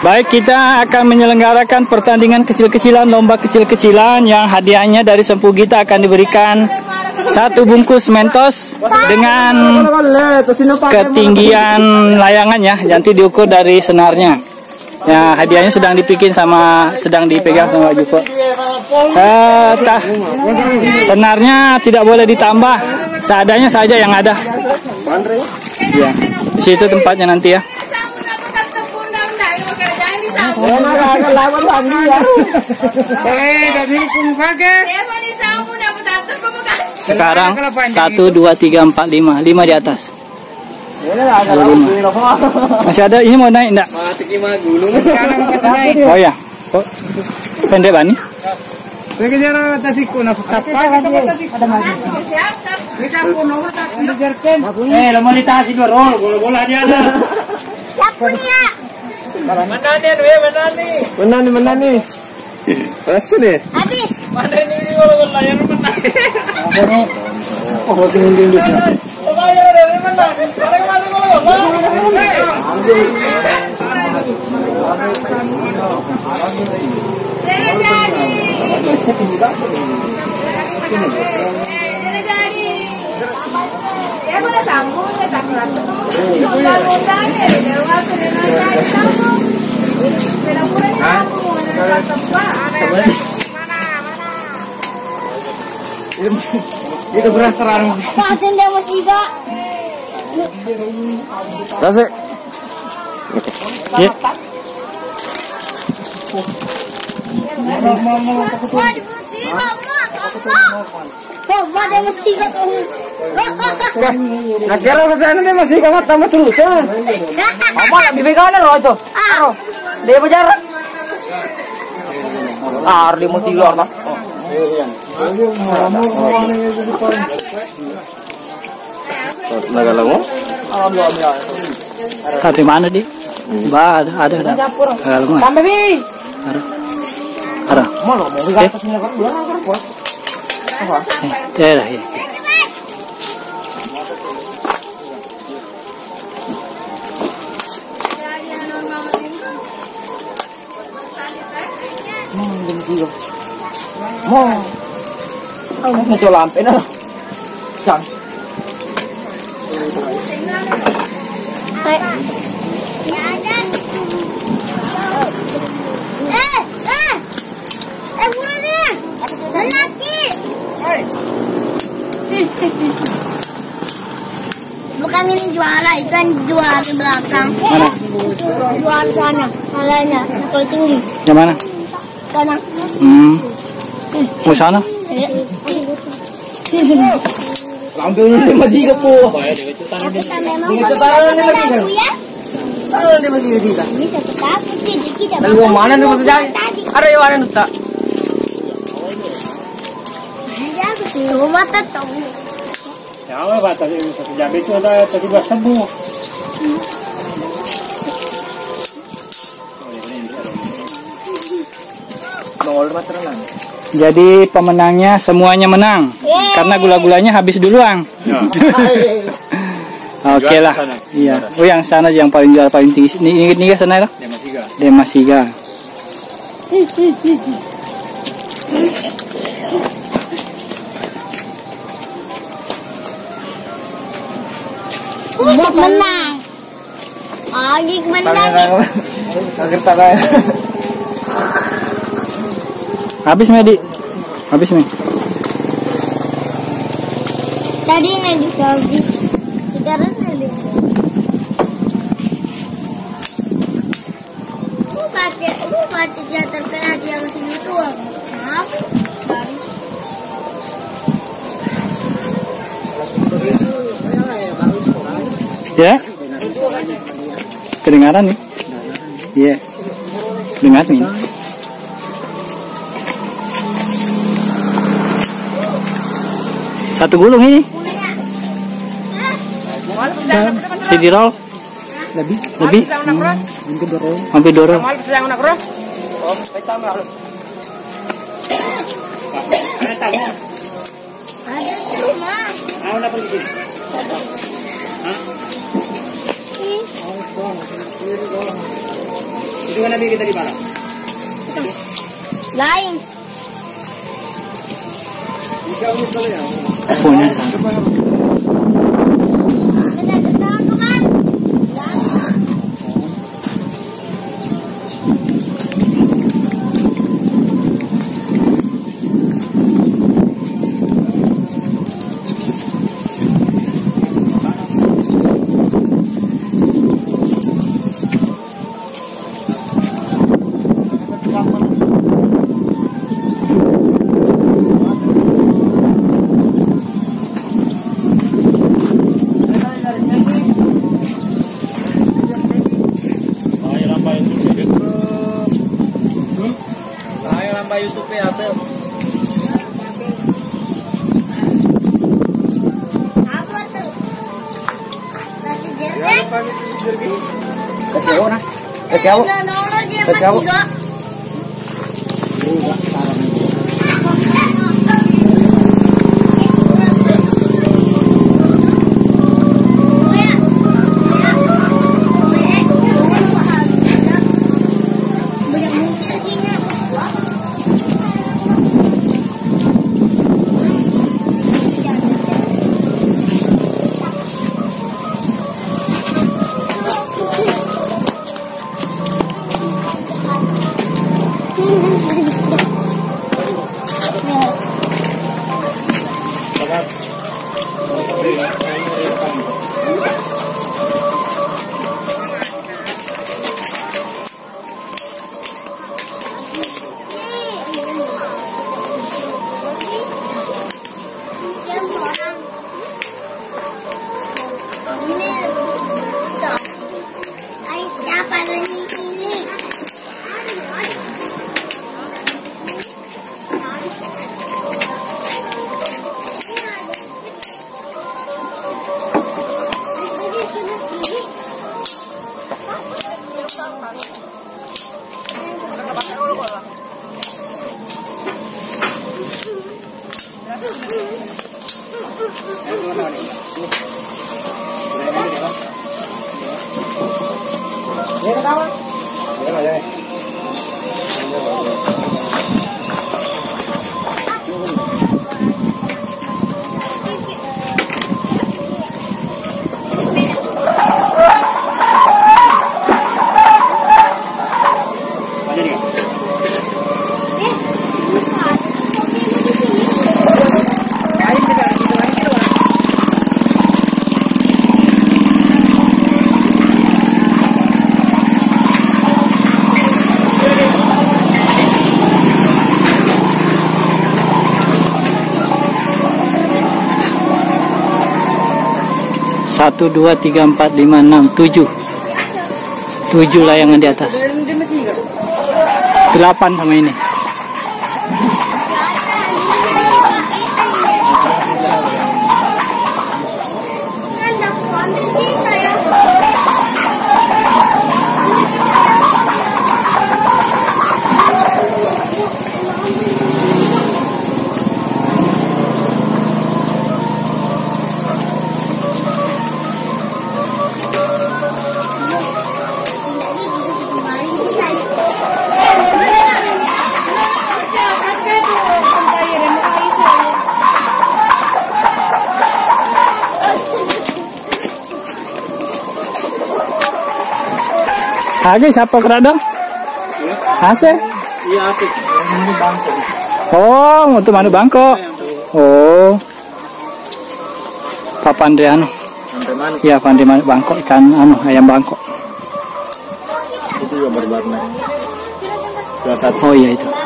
Baik, kita akan menyelenggarakan pertandingan kecil-kecilan, lomba kecil-kecilan yang hadiahnya dari Sempu Gita akan diberikan 1 bungkus Mentos dengan ketinggian layangan ya, nanti diukur dari senarnya. Ya, hadiahnya sedang dipegang sama Pak Joko. Senarnya tidak boleh ditambah, seadanya saja yang ada. Ya, di situ tempatnya nanti ya. Sekarang 1, 2, 3, 4, 5 di atas. Ada 5. Masih ada, ini mau naik enggak? Oh ya, kok pendek bani? Mana nih? Masih nih. Habis. Mana ini kalau layar menang. Oh, sini Indonesia. Itu beras serang. Paten dia masih enggak. Tasik. Ya. Nakira ko sana dia masih kamat tamat terus. Apa bibigana ro itu? Dia bejar. Di mesti luar tak. Nagalaw mo? Tapi mana di? Ba ada. Nagalaw mo. Sampai Ada. Mau bigat sini kan dua kan bos. Apa? Ya lah ya. Mau coba lampe na. Jangan. Bukan ini juara, itu kan juara di belakang. Mana? Juara sana, malahnya, kalau tinggi. Yang mana? Sana. Mau sana? Lampe ini masih ke po. Dia masih kita. Bisa tetap, kita. Lalu mana dia masih jalan? Ada yang mana nuta? Aja aku sih, rumah tetap. Jangan batas ini satu jam itu ada tadi buat sembuh. Jadi pemenangnya semuanya menang. Karena gula-gulanya habis duluan. Oke lah. Iya. Oh yang sana yang paling jual paling tinggi. Ini sana lah. Demasiga. Menang. Agik menang. Habis Medi. Habis Mi. Tadi nanti habis. Sekarang nanti. Bupati dia terkena dia masih tua. Kenapa? Ya. Kedengaran nih. Iya. Dengar nih. Satu gulung ini. Si dirol. Lebih. Hampir dorong. Ada di rumah. Itu kan nabi kita di mana? Lain. Punya. Kita ketawa kemana? YouTube ya tuh. Apa tuh? Nasi jeruk. Kecil nah. Kecil. Nonor dia masih enggak. Satu, 2, 3, 4, 5, 6, 7. 7 layangan di atas. 8 sama ini. Age siapa kerada? Ase? Iya, Ase. Oh, untuk manu bangko. Oh. Pak Pandriano. Iya, Pandriano bangko ikan ayam bangko. Itu juga berwarna. Oh iya itu.